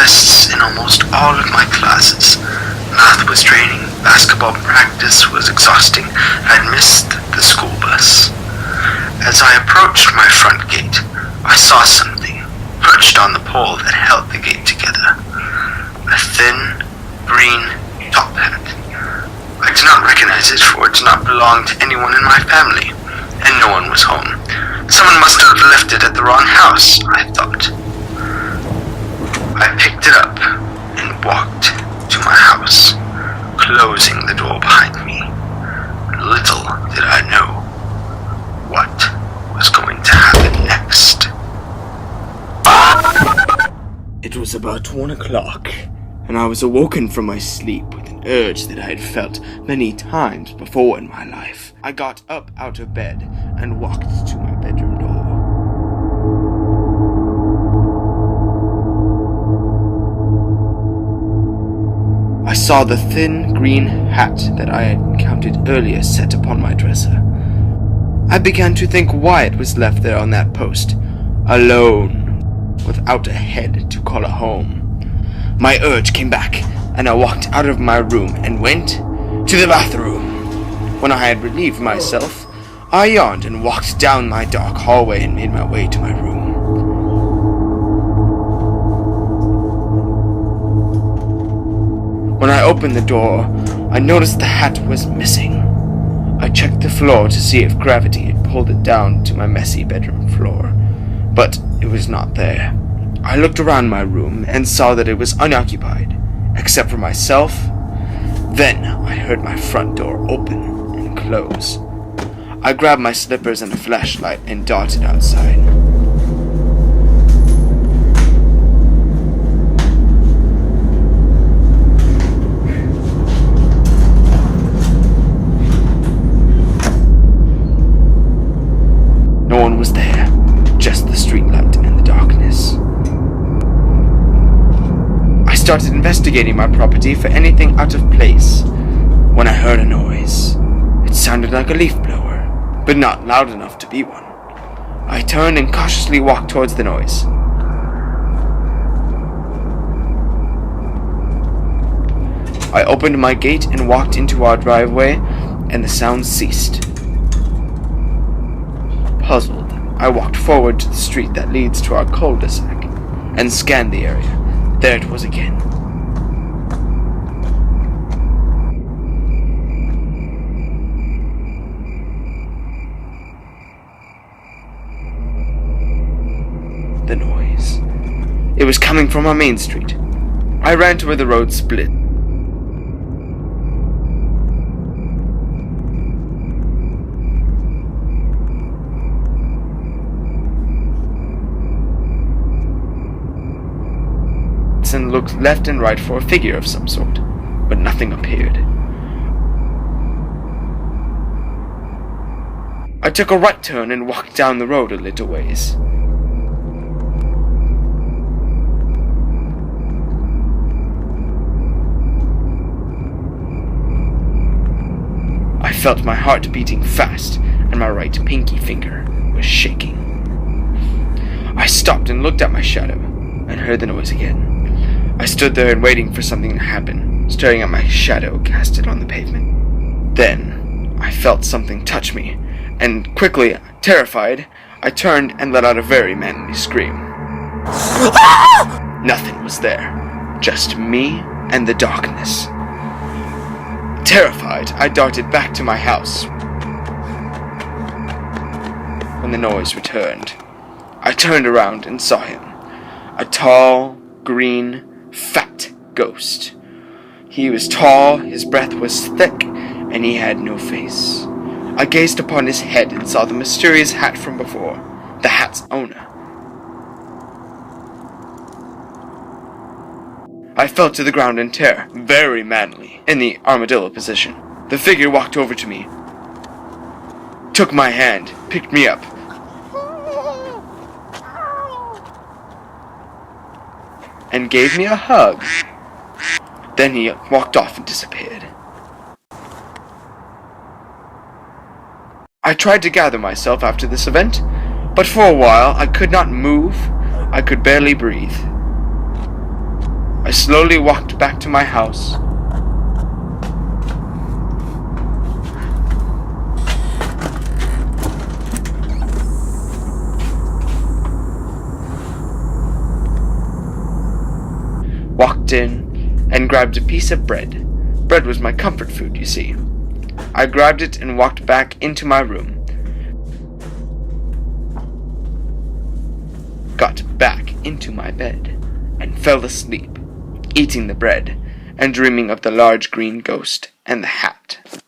tests in almost all of my classes. Math was draining, basketball practice was exhausting, and I'd missed the school bus. As I approached my front gate, I saw something perched on the pole that held the gate together. A thin, green top hat. I did not recognize it, for it did not belong to anyone in my family, and no one was home. Someone must have left it at the wrong house, I thought. I picked it up and walked to my house, closing the door behind me. Little did I know what was going to happen next. It was about 1 o'clock, and I was awoken from my sleep with an urge that I had felt many times before in my life. I got up out of bed and walked to my bedroom door. I saw the thin green hat that I had encountered earlier set upon my dresser. I began to think why it was left there on that post, alone, without a head to call a home. My urge came back, and I walked out of my room and went to the bathroom. When I had relieved myself, I yawned and walked down my dark hallway and made my way to my room. When I opened the door, I noticed the hat was missing. I checked the floor to see if gravity had pulled it down to my messy bedroom floor, but it was not there. I looked around my room and saw that it was unoccupied, except for myself. Then I heard my front door open and close. I grabbed my slippers and a flashlight and darted outside. No one was there, just the streetlight and the darkness. I started investigating my property for anything out of place when I heard a noise. It sounded like a leaf blower, but not loud enough to be one. I turned and cautiously walked towards the noise. I opened my gate and walked into our driveway, and the sound ceased. Puzzled, I walked forward to the street that leads to our cul-de-sac and scanned the area. There it was again. The noise. It was coming from our main street. I ran to where the road split. And looked left and right for a figure of some sort, but nothing appeared. I took a right turn and walked down the road a little ways. I felt my heart beating fast, and my right pinky finger was shaking. I stopped and looked at my shadow, and heard the noise again. I stood there and waiting for something to happen, staring at my shadow casted on the pavement. Then, I felt something touch me, and quickly, terrified, I turned and let out a very manly scream. Nothing was there, just me and the darkness. Terrified, I darted back to my house. When the noise returned, I turned around and saw him. A tall, green, fat ghost. He was tall, his breath was thick, and he had no face. I gazed upon his head and saw the mysterious hat from before, the hat's owner. I fell to the ground in terror, very manly, in the armadillo position. The figure walked over to me, took my hand, picked me up, and gave me a hug. Then he walked off and disappeared. I tried to gather myself after this event, but for a while I could not move. I could barely breathe. I slowly walked back to my house. Walked in and grabbed a piece of bread. Bread was my comfort food, you see. I grabbed it and walked back into my room. Got back into my bed and fell asleep, eating the bread and dreaming of the large green ghost and the hat.